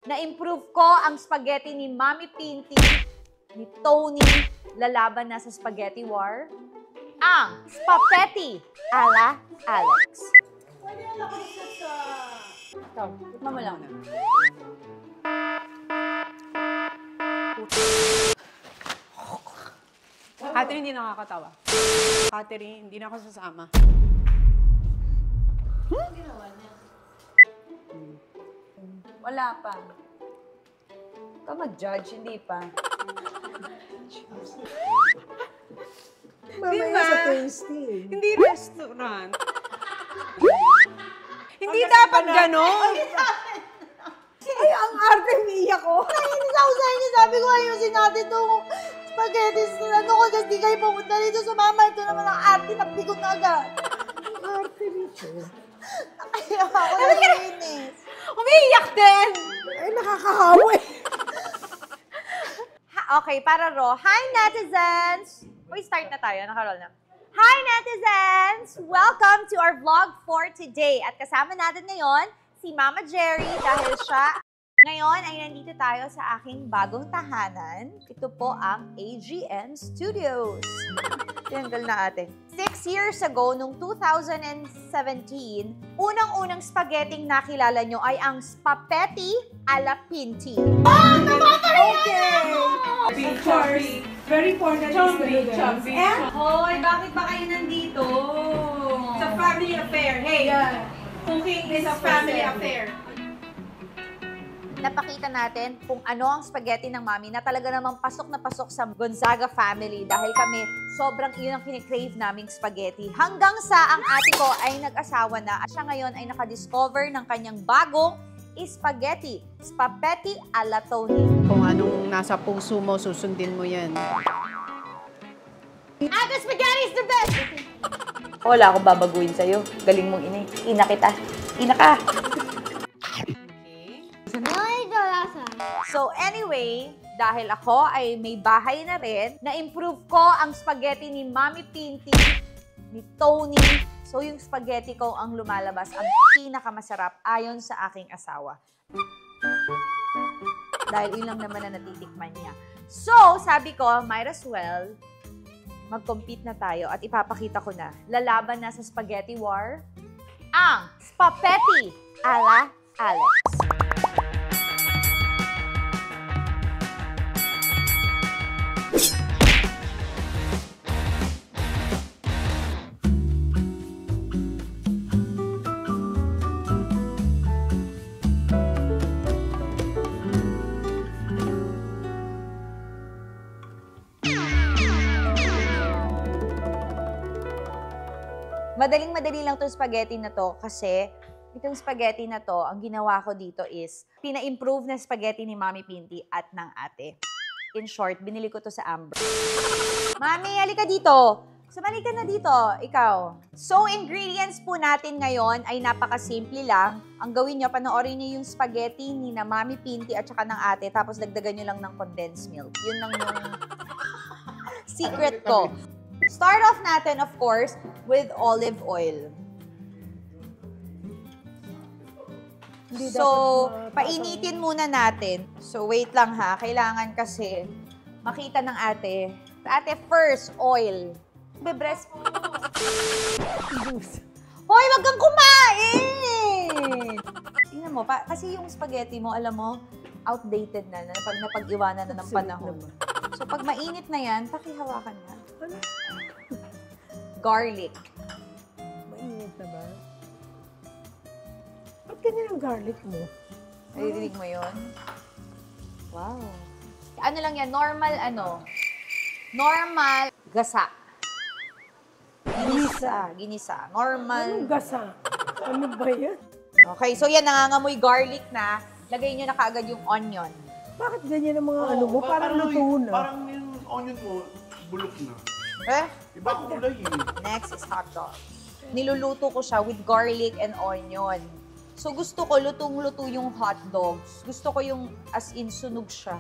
Na-improve ko ang spaghetti ni Mami Pinty, ni Tony, lalaban na sa spaghetti war. Ang Spaghetti ala Alex. Pwede na nakaset sa... Ito, tikman mo lang. Catherine, hindi nakakatawa. Catherine, hindi na ako sasama. Wala pa. Ikaw mag-judge, hindi pa. Mamaya sa tasting. Hindi restaurant. Hindi dapat ganon. Ay, ang arte, umiiyak ko. Nainis ako sa inyo. Sabi ko, ayusin natin itong spaghetti. Ano ko, kasi di kayo pumunta dito sa mama. Ito naman ang arte, nabigot na agad. Ang arte nito. Kaya ako nainis. Umiiyak din! Ay, nakakahawa eh. Okay, para Ro. Hi, netizens! Uy, start na tayo. Nakaroll na. Hi, netizens! Welcome to our vlog for today. At kasama natin ngayon, si Mama Jerry dahil siya ngayon ay nandito tayo sa aking bagong tahanan. Ito po ang AGN Studios. Tinanggal na ate. 6 years ago, nung 2017, unang-unang spaghetti nakilala nyo ay ang Spaghetti ala Pinty. Oh, Okay. Of course. Very important is the noodles. And Hoy, bakit ba kayo nandito? it's a family affair. Hey, cooking is a family affair. Napakita natin kung ano ang spaghetti ng mami na talaga namang pasok na pasok sa Gonzaga family dahil kami sobrang iyon ang kinikrave naming spaghetti. Hanggang sa ang ate ko ay nag-asawa na at siya ngayon ay nakadiscover ng kanyang bagong spaghetti. Spaghetti ala Tony. Kung anong nasa puso mo, susundin mo yan. Ate, spaghetti is the best! Wala akong babaguhin sa'yo. Galing mong ina kita. Ina ka! So anyway, dahil ako ay may bahay na rin, na-improve ko ang spaghetti ni Mami Pinty, ni Tony. So yung spaghetti ko ang lumalabas ang pinakamasarap ayon sa aking asawa. Dahil ilang naman na natitikman niya. So sabi ko, might as well, mag-compete na tayo at ipapakita ko na. Lalaban na sa spaghetti war, ang Spaghetti ala Alex. Madaling-madali lang itong spaghetti na to kasi itong spaghetti na to, ang ginawa ko dito is pina-improve na spaghetti ni Mami Pinty at ng ate. In short, binili ko to sa Amber. Mami, halika dito. Sumali ka na dito, ikaw. So, ingredients po natin ngayon ay napakasimple lang. Ang gawin nyo, panoorin nyo yung spaghetti ni na Mami Pinty at saka ng ate, tapos dagdagan nyo lang ng condensed milk. Yun lang yung secret ko. Start off natin, of course, with olive oil. So, painitin muna natin. So, wait lang ha. Kailangan kasi makita ng ate. Ate, first, oil. Bebres mo. Hoy, wag kang kumain! Tingnan mo, kasi yung spaghetti mo, alam mo, outdated na napag-iwanan na ng panahon. So, pag mainit na yan, pakihawakan na. Garlic. Mainit na ba? Ba't ganyan ang garlic mo? Narinig mo yun? Wow. Ano lang yan? Normal Normal gasa. Ginisa. Normal. Anong gasa? Ano ba yan? Okay, so yan, nangangamoy garlic na. Lagay nyo na kaagad yung onion. Bakit ganyan ang mga ano mo? Parang luto na. Parang yung onion mo, bulok na. Eh? Iba ko kulay eh. Next is hot dog. Niluluto ko siya with garlic and onion. So gusto ko lutong-luto yung hot dogs. Gusto ko yung as in sunog siya.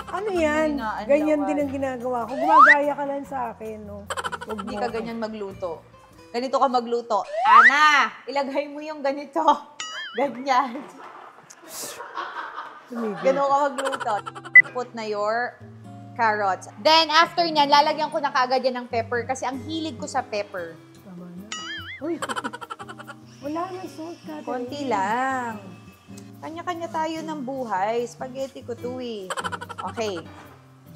Ano yan? Hindi na, Ganyan anlawan. din ang ginagawa ko. Gumagaya ka lang sa akin, no? Huwag Hindi mo ka ako. ganyan magluto. Ganito ka magluto. Ana, ilagay mo yung ganito. Ganyan. Ganun ka magluto. Put na your carrots. Then, after nyan, lalagyan ko na kaagad yan ng pepper kasi ang hilig ko sa pepper. Tama na. Uy, wala na salt, Catherine. Konti lang. Kanya-kanya tayo ng buhay. Spaghetti ko to eh. Okay.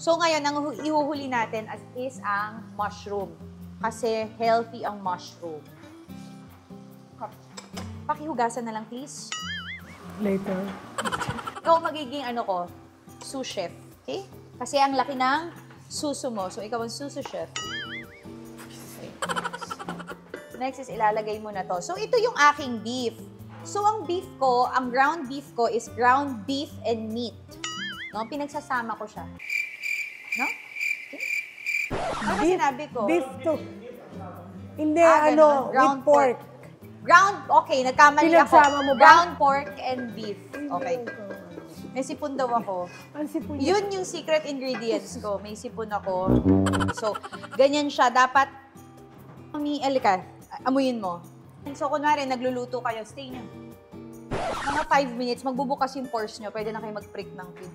So, ngayon, ang ihuhuli natin is ang mushroom. Kasi healthy ang mushroom. Pakihugasan na lang, please. Later. Ikaw magiging sous chef. Okay? Kasi ang laki ng suso mo. So, ikaw ang suso chef. Okay. Next is ilalagay mo na to. So, ito yung aking beef. So, ang beef ko, ang ground beef ko is ground beef and meat. No? Pinagsasama ko siya. No? Okay? Ano sinabi ko? Beef to. Hindi, ganun. with pork. Okay, nagkamali ako. Pinagsama mo ba? Ground pork and beef. Okay. May sipon daw ako. Ang sipon niya. Yun yung secret ingredients ko. May sipon ako. So, ganyan siya. Dapat, amuyin mo. So, kunwari, nagluluto kayo, stay nyo. Mga 5 minutes, magbubukas yung pores nyo. Pwede na kayo mag-prick ng pin.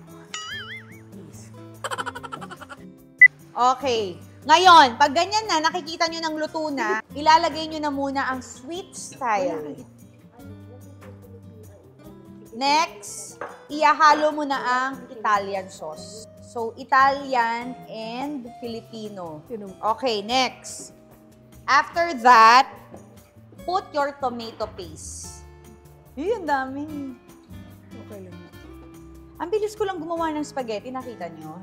Okay. Ngayon, pag ganyan na, nakikita nyo ng luto na, ilalagay nyo na muna ang sweet style. Next, iahalo mo na ang Italian sauce. So, Italian and Filipino. Okay, next. After that, put your tomato paste. Yun, dami. Okay lang. Ang bilis ko lang gumawa ng spaghetti, nakita nyo?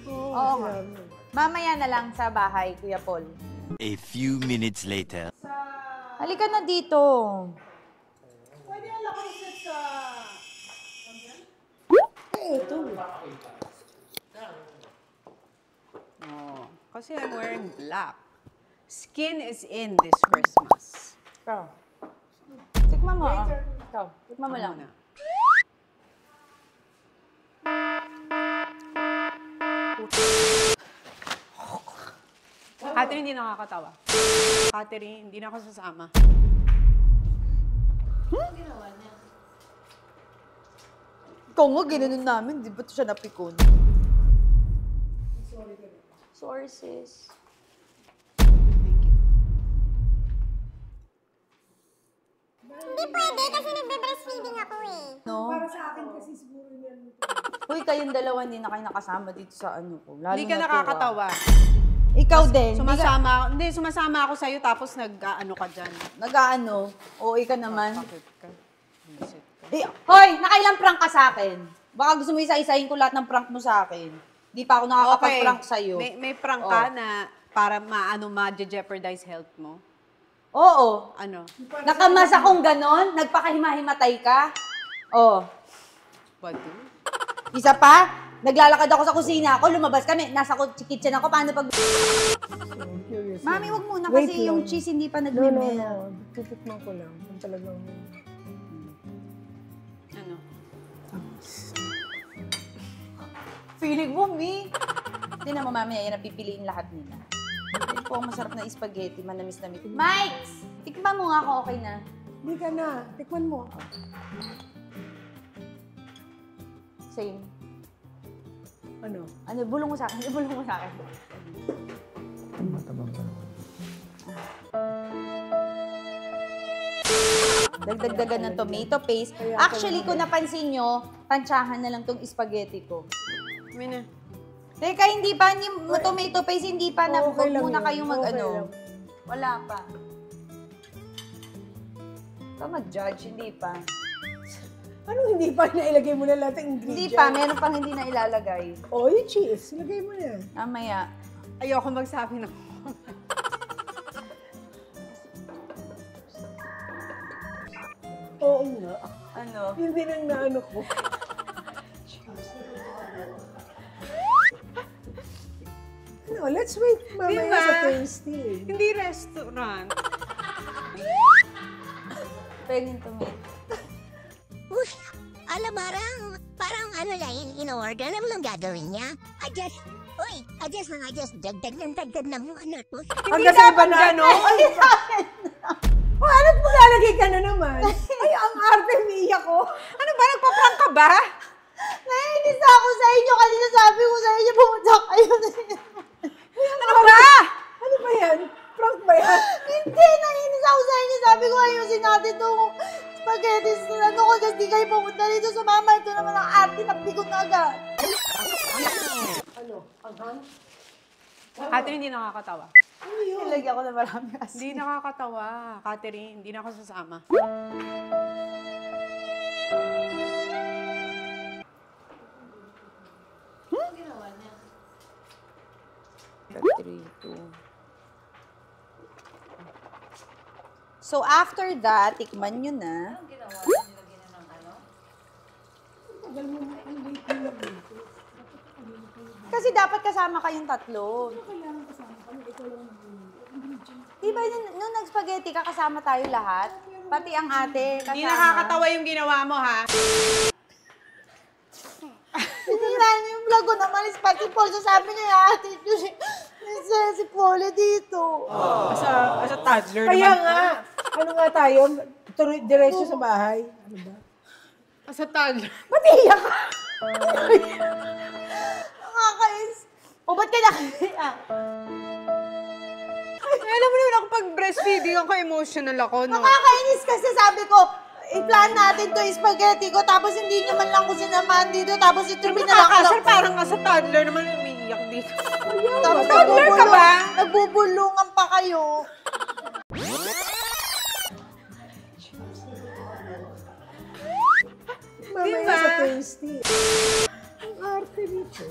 Oo nga. Mamaya na lang sa bahay, Kuya Paul. A few minutes later. Halika na dito. Pwede ang lakusit sa... Ito. Oh, kasi I'm wearing black. Skin is in this Christmas. Ikaw. Tikman mo. Ikaw. Tikman mo lang. Ano na? Catherine, hindi nakakatawa. Catherine, hindi na ako sasama. Ikaw nga, ginanon namin. Di ba siya napikon? Sorry, sis. Thank you. Hindi pwede kasi nagbe-breastfeeding ako eh. No? Para sa akin kasi siguro yan. Uy, kayong dalawa hindi na kayo nakasama dito sa ano ko. Lalo Hindi ka na to, nakakatawa. Ikaw din. Sumasama ako sa'yo tapos nag-ano ka dyan. Nag-ano? OA ka naman. Bakit ka? Visit ka. Hoy, nakailang prank ka sa akin? Baka gusto mo isa-isahin ko lahat ng prank mo sa akin. Di pa ako nakakapag-prank sa'yo. May prank ka na para ma-jeopardize health mo? Oo. Ano? Nakamasa kong ganon? Nagpakahimahimatay ka? Oo. What? Isa pa, naglalakad ako sa kusina ako, lumabas kami, nasa kitchen ako, paano pag... Curious. Mami, wag muna Wait kasi yung lang. cheese hindi pa No, nagme-melt. Titikman ko lang. Kung talagang... Ano? Feeling mo, Mi. Hindi na mo, mami, yan ang pipiliin lahat nila. Ito po ang masarap na spaghetti, manamis-namis. Mike! Tikman mo nga ako, okay na. Hindi ka na. Tikman mo. Same. Ano? Ano, bulong mo sa akin. Bulong mo sa akin. Dagdagdagan ng tomato paste. Actually, kung napansin nyo, tansyahan na lang tong spaghetti ko. May na. Teka, hindi pa, tomato paste, hindi pa na, Okay lang muna yun. kayong Okay mag-ano. lang. Wala pa. Ikaw mag-judge, hindi pa. Ano hindi pa nailagay mo na lahat ng ingredients? Hindi pa, meron pang hindi na ilalagay. Oh, yung cheese. Ilagay mo na. Mamaya. Ayoko magsabi ng... Oo nga. Ano? Yun din ang naano ko. No, let's wait mamaya Diba? sa tasting. Hindi restaurant. Pwedeng tomato. Uy, alam parang ano lang in-order. Alam mo lang gagawin niya? I just dagdag ng ano to. Hanggang sa iba na ano? O, ano't maglalagay ka na naman? Ay, ang arte, Mia ko. Ano ba? Nagpa-prank ba? Naiinis ako sa inyo. Kanina sabi ko sa inyo, pumunta kayo. Ano ba? Ano ba yan? Prank ba yan? Hindi, naiinis ako sa inyo. Sabi ko, ayusin natin itong spaghetti. Ano ko, kasi di kayo pumunta dito. Sumama ito naman ang arte. Nagbigot na agad. Ano? Anghang? Catherine, hindi nakakatawa. Nilagyan ko na marami kasi. Hindi nakakatawa. Catherine, hindi na ako sasama. So, after that, tikman nyo na. Kasi dapat kasama kayong tatlo. Diba nung nag-spaghetti ka, kasama tayo lahat? Pati ang ate, kasama. Hindi nakakatawa yung ginawa mo, ha? Sinira niyo yung vlog ko naman, is pati Paul. So sabi niya yung ate niyo, si Paul dito. As a toddler Kaya naman. nga. Ano nga tayo? Tuloy, diretso sa bahay. Ano ba? As a toddler. Ba't iiyak ka? Nakakais. O, ba't ka nakaiyak? Alam mo naman ako pag breastfeeding ako, emotional ako, no? Nakakainis kasi sabi ko, i-plan natin to spaghetti ko, tapos hindi nyo man lang ko sinamahan dito, tapos ito Nakakasar, parang as a toddler naman umiiyak dito. Tapos Toddler ka ba? Nagbubulungan pa kayo. Mamaya Diba? sa tasty. Ang arte nito.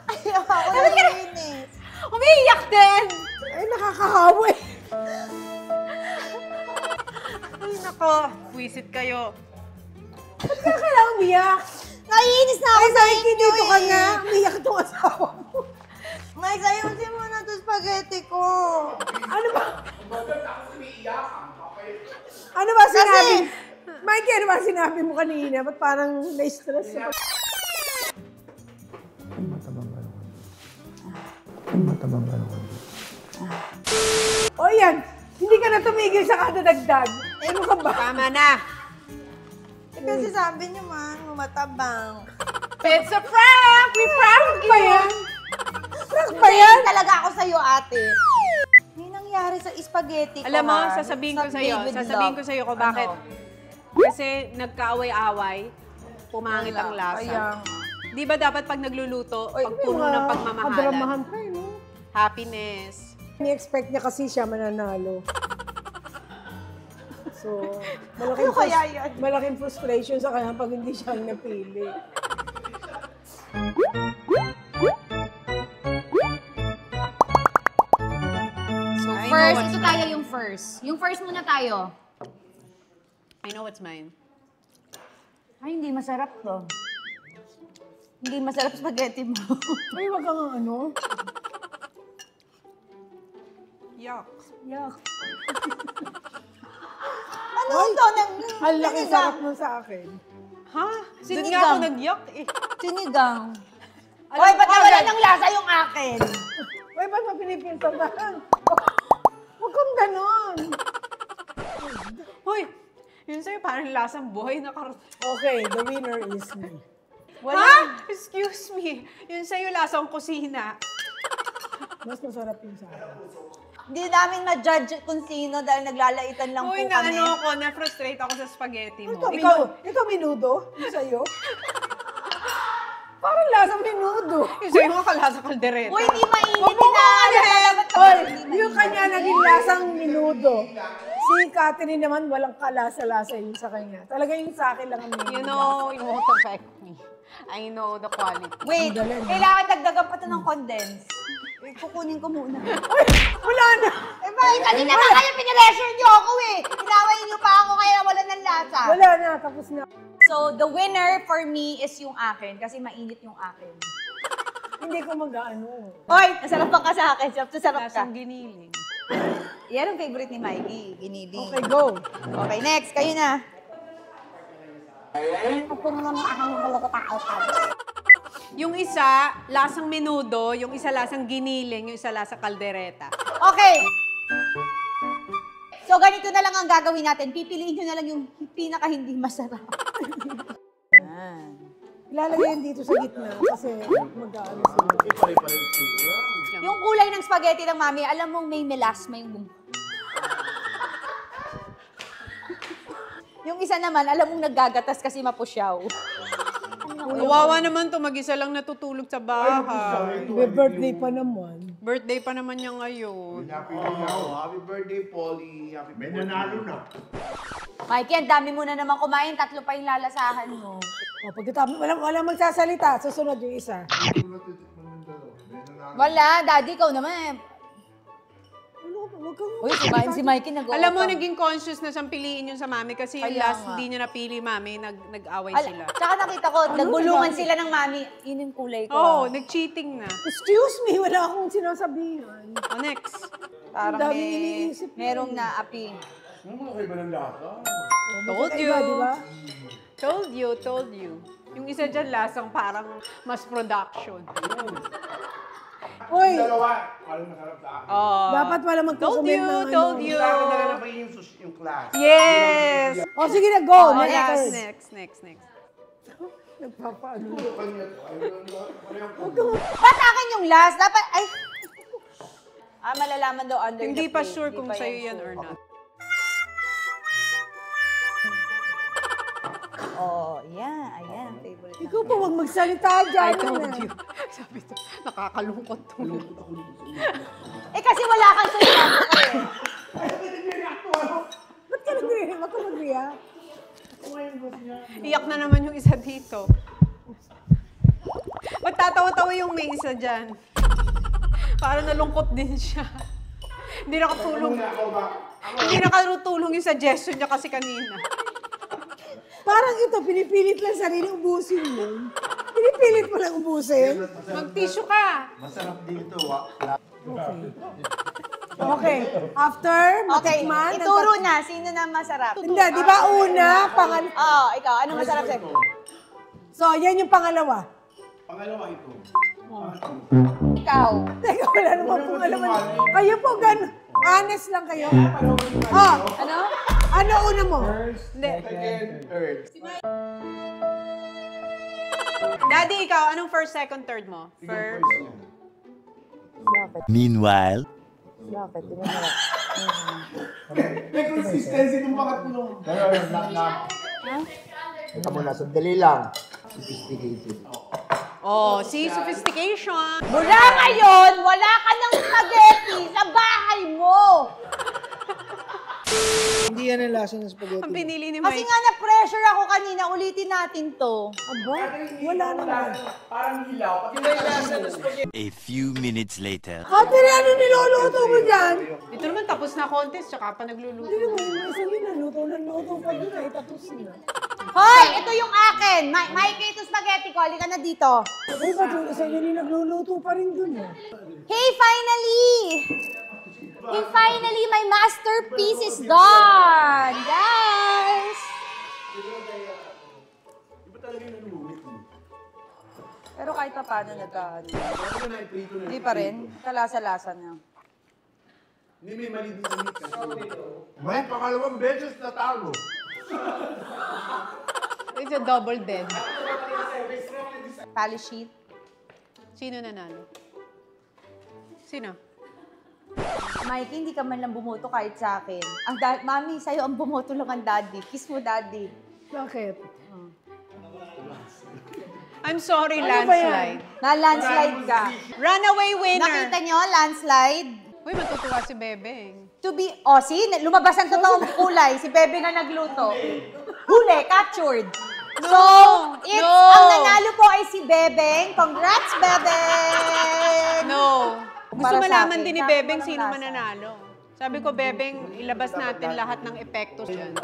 Kaya ako naiinis. Umiiyak din! Ay, nakakahawa eh. Ay, nako. Wisit kayo. Ba't ka kailangan umiyak? Naiinis na ako Ay, sa dahil inyo dito ka eh. nga. Umiyak itong asawa mo. Mike, ayusin mo na to spaghetti ko. Ano ba? Ano ba sinabi? Mikey, ano ba sinabi mo kanina? Ba't parang na-stress ka? O yan, hindi ka na tumigil sa kadadagdag. Ano ka ba? Tama na. Kasi sabi niyo man, matabang. It's a prank! We prank you! Ba yan? Prank ba yan? Talaga ako sa'yo, ate. May nangyari sa spaghetti ko, Alam mo, ha? sasabihin ko Sa sa'yo. David Sasabihin ko Love. sa'yo kung bakit. Ano? Kasi nagkaaway-away, pumangit ang lasa. Kaya, Di ba dapat pag nagluluto, Oy, pag may puno mga ng pagmamahalan, kadramahan pa eh, no? happiness. Ni-expect niya kasi siya mananalo. So, Ano kaya yan? malaking frustration sa kanya pag hindi siya ang napili. So, I know first, what's ito tayo yung first. Yung first muna tayo. I know what's mine. Ay, hindi masarap to. Hindi masarap spaghetti mo. Ay, wag kang ano. Yuck. Yuck. Ano to? Ang laki sarap mo sa akin. Ha? Doon Sinigang. nga ako nag-yuck eh. Sinigang. Alam Hoy, mo ba't agad. wala ng lasa yung akin? Uy, ba't mo pinipintahan? Huwag kang ganon. Hoy, yun sa'yo parang lasang buhay na karton. Okay, the winner is me. Ha? Excuse me. Yun sa'yo lasang kusina. Mas masarap yung sa akin. Hindi namin ma-judge kung sino dahil naglalaitan lang Hoy, po na kami. ano ako, na-frustrate ako sa spaghetti mo. Ito minudo? Yung sa'yo? Parang lasang minudo. Yung sa'yo nga kalasa kaldereta. Uy, hindi mainit Huwag mo na. kumalit! Hoy, yung kanya naging lasang minudo. Si Catherine naman walang kalasa-lasa yun sa kanya. Talaga yung sa akin lang ang minudo. You know, it won't affect me. I know the quality. Wait, Ang galing, kailangan dagdagan pa ito ng condense. Wait, kukunin ko muna. Wala na. Eh, bakit? Kanina pa kayo piniressure niyo ako eh. Inaway niyo pa ako kaya wala ng lasa. Wala na, tapos na. So, the winner for me is yung akin kasi mainit yung akin. Hindi ko mag-ano. Hoy, nasarap ka sa akin. Sarap ka. Lasang giniling. Yan ang favorite ni Mikey, giniling. Okay, go. Okay, next. Kayo na. Yung isa, lasang menudo. Yung isa, lasang giniling. Yung isa, lasang kaldereta. Okay. So, ganito na lang ang gagawin natin. Pipiliin nyo na lang yung pinaka hindi masarap. Ilalagay yan dito sa gitna kasi mag-aano sila. Pare-pare itsura. Yung kulay ng spaghetti ng mami, alam mong may melasma yung Yung isa naman, alam mong naggagatas kasi mapusyaw. Kawawa naman to, mag-isa lang natutulog sa bahay. May birthday pa naman. Birthday pa naman niya ngayon. Happy birthday, Polly. Happy birthday. May nanalo na. Mikey, ang dami mo na naman kumain. 3 pa yung lalasahan mo. O, pagkatapos, walang magsasalita. Susunod yung isa. Wala, daddy, ikaw naman. Huwag kang... Uy, kumain si Mikey, nag-o-o Alam mo, pa. naging conscious na siyang piliin yun sa mami kasi yung Kaya last nga. hindi niya napili mami, nag-away sila. Tsaka nakita ko, nagbulungan sila ng mami. Yun yung kulay ko. Oo, nag-cheating na. Excuse me, wala akong sinasabihan. O, next. Parang Ang daming iniisip yun. merong naapi. Ano mo kayo ba ng lasa? Told you. Iba, di ba? Told you. Yung isa dyan lasang parang mas production. Uy, Dalawa. Parang masarap sa akin. Oh. dapat wala Told magko-comment you, ng told ano. you. Sa akin na lang yung class. Yes! O, sige na, go. Oh, Next. next. Nagpapaano. Ba't akin yung last? Dapat, ay... malalaman daw under Hindi the pa plate. sure Hindi kung pa sa'yo yan sure. or not. Oh, yeah. Ayan, favorite Ikaw pa, huwag magsalita dyan. I told you. Sabi to, nakakalungkot to. Eh, kasi wala kang sinabi eh. Ba't ka nag-react? Ba't ka mag-react? Iyak na naman yung isa dito. Ba't tatawa-tawa yung may isa dyan? Para nalungkot din siya. Hindi nakatulong. Hindi nakatulong yung suggestion niya kasi kanina. Parang ito, pinipilit lang sarili, ubusin mo. Pinipilit mo lang ubusin. Mag-tissue ka. Masarap dito. Okay. After, Okay, matikman. ituro na. Sino na masarap? Hindi, di ba una, Oo, ikaw. Ano masarap sa'yo? So, yan yung pangalawa. Pangalawa ito. Ikaw. Teka, wala naman pong alaman. Kayo po, honest lang kayo. Oh, Ano? ano una mo? Hindi. Second, third. Daddy, ikaw, anong first, second, third mo? First. Meanwhile, May consistency ng mga tulong. Teka muna, sandali lang. Sophisticated. Oh, see, sophistication. Mula ngayon, wala ka ng spaghetti sa bahay mo. Hindi yan ang lasa ng Ang spaghetti. pinili ni Kasi Mike. nga na-pressure ako kanina. Ulitin natin to. Aba, wala naman. Parang hilaw. Pati may lasa ng spaghetti. a few minutes later. Ate, ano niluluto mo dyan? Ito naman, tapos na contest, tsaka pa nagluluto. Hindi naman, yung isa din naluto pa doon ay tapos na. Hoy, ito yung akin. Mikey, ito spaghetti ko. Halika na dito. Ay, ba't yung isa din nagluluto pa rin doon eh? Hey, finally! Hey, finally, my masterpiece is done! Guys! Iba talaga yung nanulit mo. Pero kahit pa paano nagkaano. Ano na iprito na? Hindi pa rin. Kalasa-lasa na. Hindi may mali din sa mix. May pangalawang beses na talo. It's a double dead. Tally sheet. Sino nanalo? Sino? Mikey, hindi ka man lang bumoto kahit sa akin. Mami, sa'yo ang bumoto lang ang daddy. Kiss mo, daddy. Bakit? I'm sorry, Ano ba yan? landslide. Na-landslide ka. Runaway winner. Nakita nyo, landslide? Uy, matutuwa si Bebeng. See, lumabas ang totoong kulay. Si Bebe nga nagluto. Huli, captured. So, ang nanalo po ay si Bebeng. Congrats, Bebeng! No. Gusto Para sa malaman akin, din ni sakto Bebeng lang sino lasa. mananalo. Sabi ko, Bebeng, ilabas natin lahat ng epekto dyan.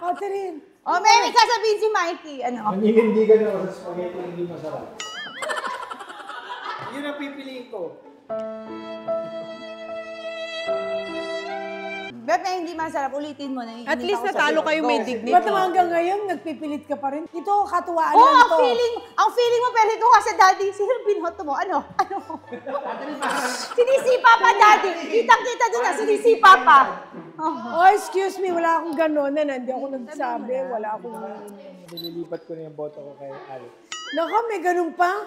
Ate rin. Oh, may sasabihin si Mikey. Ano? Hindi ka na sa spaghetti hindi masarap. Yun ang pipiliin ko. Bebe, hindi masarap. Ulitin mo na. At Hindi least ako natalo sasabihin. kayo may Go. dignity. Ba't naman hanggang ngayon, nagpipilit ka pa rin? Ito, katuwaan Oh, lang ang to. feeling mo, pero ito ka sa daddy. Sino binoto mo? Ano? Sinisipa pa, daddy. Kitang-kita doon na, sinisipa pa. Oh, excuse me, wala akong gano'n. Hindi ako nagsabi. Wala akong... Nililipat ko na yung boto ko kay Alex. Naka, may ganun pa?